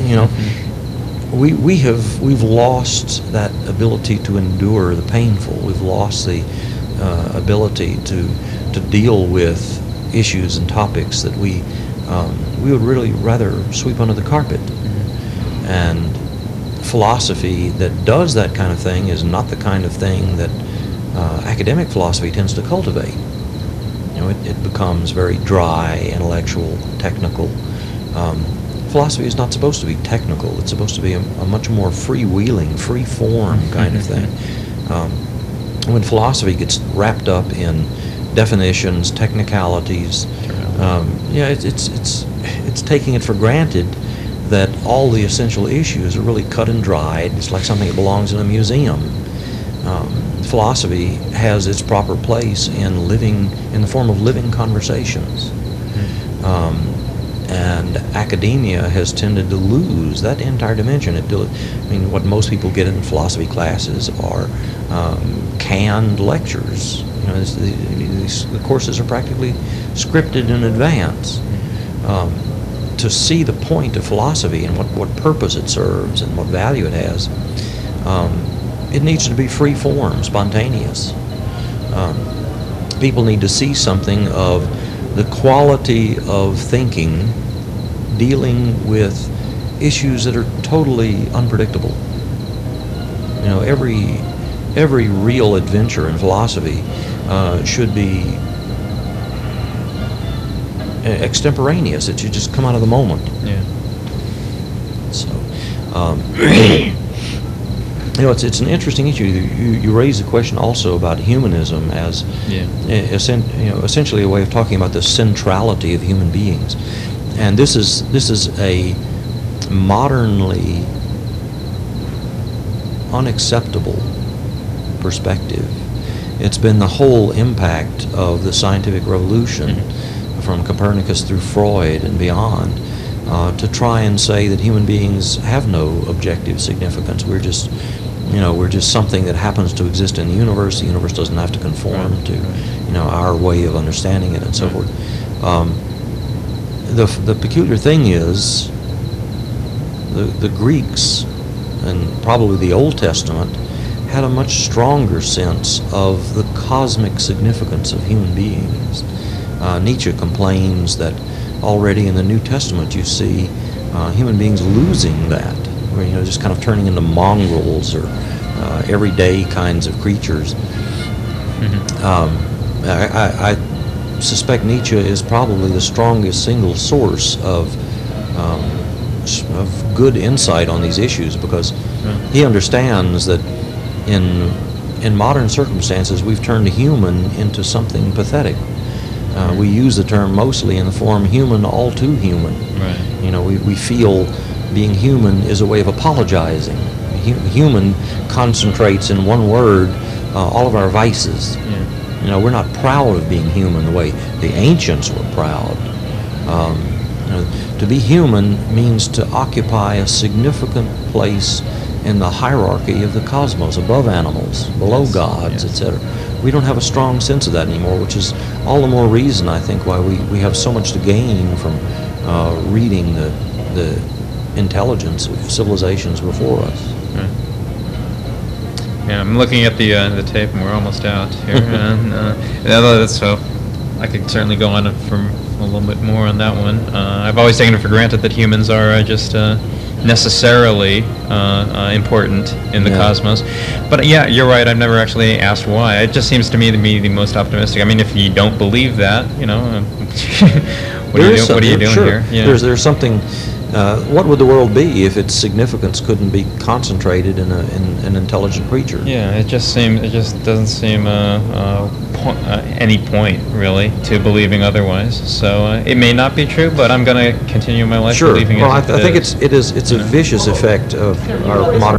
You know, we've lost that ability to endure the painful. We've lost the ability to deal with issues and topics that we would really rather sweep under the carpet. And philosophy that does that kind of thing is not the kind of thing that academic philosophy tends to cultivate. You know, it becomes very dry, intellectual, technical. Philosophy is not supposed to be technical. It's supposed to be a much more freewheeling, free-form kind of thing. When philosophy gets wrapped up in definitions, technicalities, it's taking it for granted that all the essential issues are really cut and dried. It's like something that belongs in a museum. Philosophy has its proper place in the form of living conversations. And academia has tended to lose that entire dimension. What most people get in philosophy classes are canned lectures. You know, the courses are practically scripted in advance. To see the point of philosophy and what purpose it serves and what value it has, it needs to be free form, spontaneous. People need to see something of the quality of thinking dealing with issues that are totally unpredictable. You know, every real adventure in philosophy should be extemporaneous. It should just come out of the moment. Yeah. So, you know, it's an interesting issue. You raise the question also about humanism as essentially a way of talking about the centrality of human beings, and this is a modernly unacceptable perspective. It's been the whole impact of the scientific revolution, from Copernicus through Freud and beyond, to try and say that human beings have no objective significance. We're just something that happens to exist in the universe. The universe doesn't have to conform to, our way of understanding it and so forth. The peculiar thing is, the Greeks, and probably the Old Testament, had a much stronger sense of the cosmic significance of human beings. Nietzsche complains that already in the New Testament you see human beings losing that, where, just kind of turning into mongrels or everyday kinds of creatures. I suspect Nietzsche is probably the strongest single source of good insight on these issues, because he understands that in modern circumstances we've turned human into something pathetic. We use the term mostly in the form human, all too human. Right. We feel being human is a way of apologizing. Human concentrates in one word all of our vices. We're not proud of being human the way the ancients were proud. To be human means to occupy a significant place in the hierarchy of the cosmos, above animals, below gods, etc. We don't have a strong sense of that anymore, which is all the more reason, I think, why we have so much to gain from reading the intelligence of civilizations before us. Yeah, I'm looking at the tape, and we're almost out here. So I could certainly go on for a little bit more on that one. I've always taken it for granted that humans are just necessarily important in the cosmos. But yeah, you're right, I've never actually asked why. It just seems to me the most optimistic. I mean, if you don't believe that, what are you doing here? Yeah. There's something. What would the world be if its significance couldn't be concentrated in an intelligent creature? Yeah, it just doesn't seem any point really to believing otherwise. So it may not be true, but I'm going to continue my life believing it. Well, I think it's a vicious effect of our modern